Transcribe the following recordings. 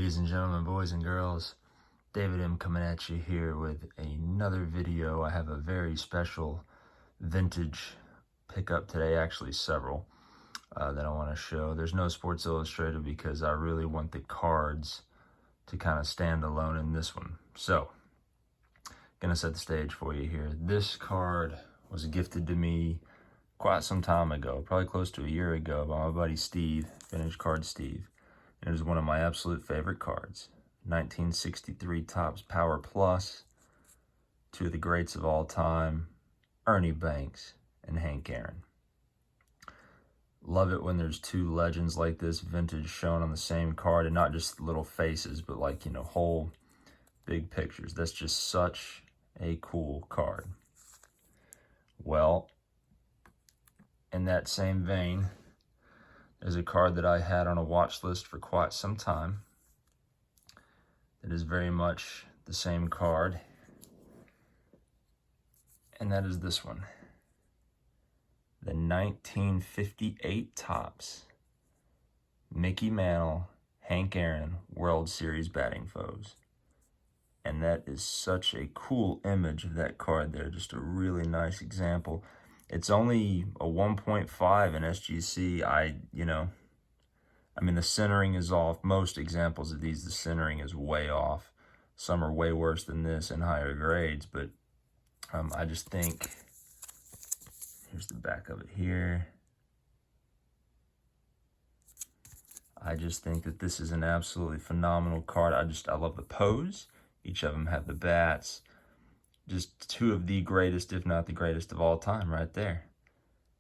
Ladies and gentlemen, boys and girls, David M. coming at you here with another video. I have a very special vintage pickup today, actually several, that I want to show. There's no Sports Illustrated because I really want the cards to kind of stand alone in this one. So, gonna set the stage for you here. This card was gifted to me quite some time ago, probably close to a year ago, by my buddy Steve, Vintage Card Steve. It was one of my absolute favorite cards. 1963 Topps Power Plus, two of the greats of all time, Ernie Banks and Hank Aaron. Love it when there's two legends like this, vintage, shown on the same card, and not just little faces, but like, whole big pictures. That's just such a cool card. Well, in that same vein, there's a card that I had on a watch list for quite some time. It is very much the same card, and that is this one. The 1958 Topps Mickey Mantle, Hank Aaron World Series batting foes. And that is such a cool image of that card there. Just a really nice example. It's only a 1.5 in SGC. I mean, the centering is off. Most examples of these, the centering is way off. Some are way worse than this in higher grades, but I just think, here's the back of it here. I just think that this is an absolutely phenomenal card. I love the pose. Each of them have the bats. Just two of the greatest, if not the greatest of all time right there.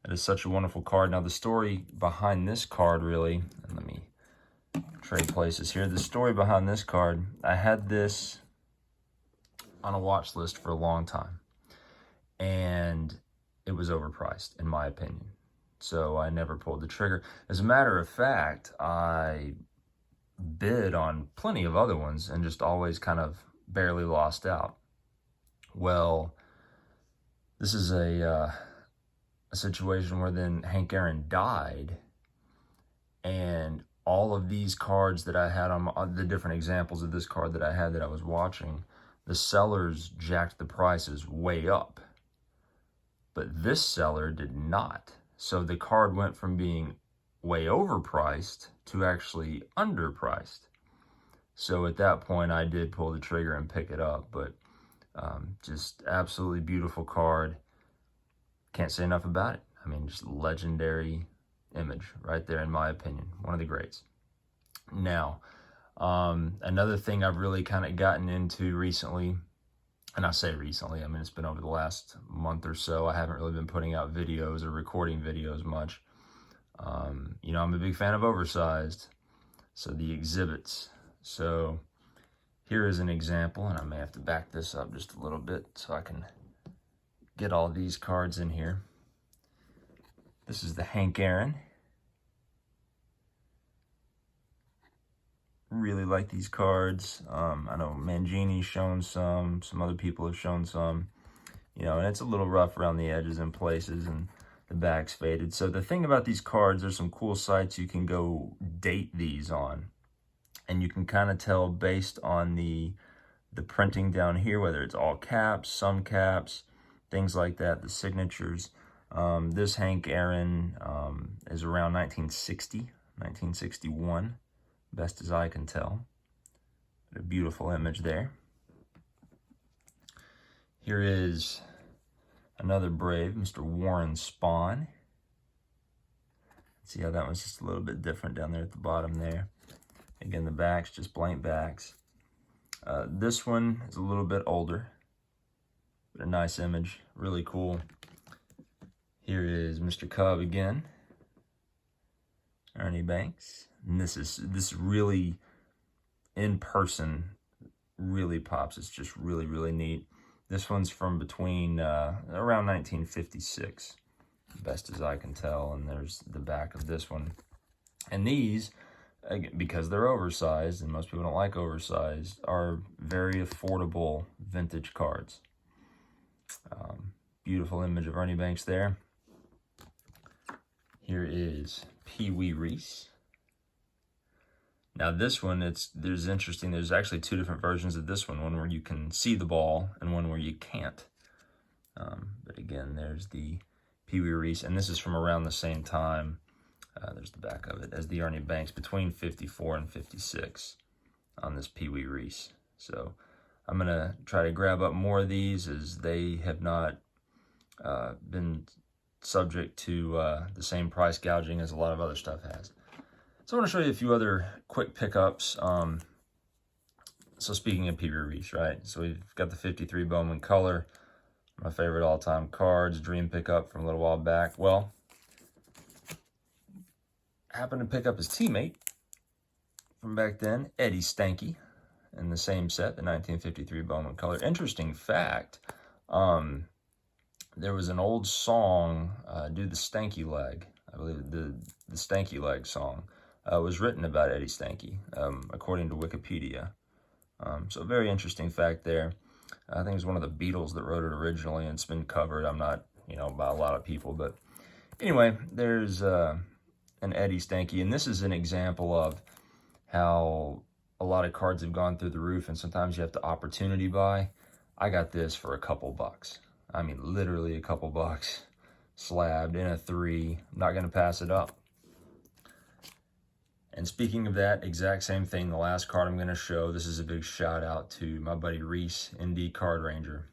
It is such a wonderful card. Now, the story behind this card, really, and let me trade places here. The story behind this card, I had this on a watch list for a long time, and it was overpriced, in my opinion. So I never pulled the trigger. As a matter of fact, I bid on plenty of other ones and just always kind of barely lost out. Well, this is a situation where then Hank Aaron died, and all of these cards that I had on the different examples of this card that I had that I was watching, the sellers jacked the prices way up, but this seller did not. So the card went from being way overpriced to actually underpriced. So at that point, I did pull the trigger and pick it up, but just absolutely beautiful card. Can't say enough about it. I mean, just legendary image right there, in my opinion. One of the greats. Now, another thing I've really kind of gotten into recently, and I say recently, I mean, it's been over the last month or so. I haven't really been putting out videos or recording videos much. I'm a big fan of oversized, so the exhibits. So here is an example, and I may have to back this up just a little bit so I can get all these cards in here. This is the Hank Aaron. Really like these cards. I know Mangini's shown some other people have shown some, and it's a little rough around the edges in places, and the back's faded. So the thing about these cards, there's some cool sites you can go date these on, and you can kind of tell based on the printing down here, whether it's all caps, some caps, things like that, the signatures. This Hank Aaron is around 1960, 1961, best as I can tell. A beautiful image there. Here is another Brave, Mr. Warren Spahn. See how that one's just a little bit different down there at the bottom there. Again, the backs, just blank backs. This one is a little bit older, but a nice image, really cool. Here is Mr. Cub again, Ernie Banks. And this really, in person, really pops. It's just really, really neat. This one's from between around 1956, best as I can tell. And there's the back of this one. And these, again, because they're oversized, and most people don't like oversized, are very affordable vintage cards. Beautiful image of Ernie Banks there. Here is Pee Wee Reese. Now this one, there's interesting. There's actually two different versions of this one where you can see the ball and one where you can't. But again, there's the Pee Wee Reese, and this is from around the same time. There's the back of it, as the Ernie Banks, between 54 and 56 on this Pee Wee Reese. So I'm going to try to grab up more of these, as they have not been subject to the same price gouging as a lot of other stuff has. So I want to show you a few other quick pickups. So speaking of Pee Wee Reese, right? So we've got the 53 Bowman Color, my favorite all-time cards, dream pickup from a little while back. Well, happened to pick up his teammate from back then, Eddie Stanky, in the same set, the 1953 Bowman Color. Interesting fact, there was an old song, Do the Stanky Leg, I believe the Stanky Leg song, was written about Eddie Stanky, according to Wikipedia. So a very interesting fact there. I think it was one of the Beatles that wrote it originally, and it's been covered. I'm not, by a lot of people, but anyway, there's an Eddie Stanky, and this is an example of how a lot of cards have gone through the roof, and sometimes you have to opportunity buy. I got this for a couple bucks. I mean, literally a couple bucks, slabbed in a 3. I'm not going to pass it up. And speaking of that exact same thing, the last card I'm going to show, this is a big shout out to my buddy Reese, ND Card Ranger.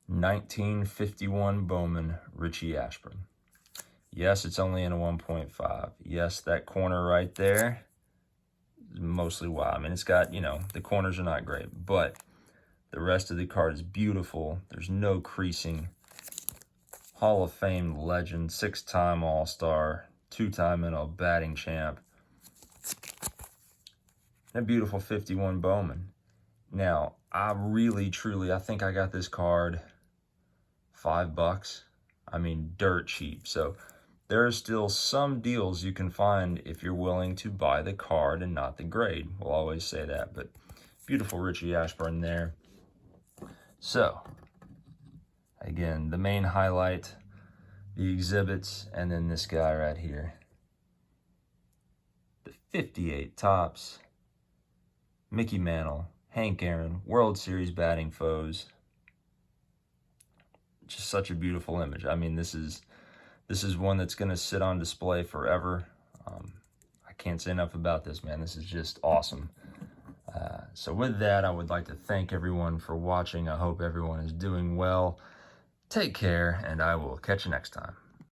1951 Bowman Richie Ashburn. Yes, it's only in a 1.5. Yes, that corner right there is mostly why. I mean, it's got, the corners are not great, but the rest of the card is beautiful. There's no creasing. Hall of Fame legend, 6-time All-Star, 2-time NL batting champ. And a beautiful 51 Bowman. Now, I think I got this card $5. I mean, dirt cheap. So there are still some deals you can find if you're willing to buy the card and not the grade. We'll always say that, but beautiful Richie Ashburn there. So, again, the main highlight, the exhibits, and then this guy right here. The 58 Topps, Mickey Mantle, Hank Aaron, World Series batting foes. Just such a beautiful image. I mean, this is one that's going to sit on display forever. I can't say enough about this, man. This is just awesome. So with that, I would like to thank everyone for watching. I hope everyone is doing well. Take care, and I will catch you next time.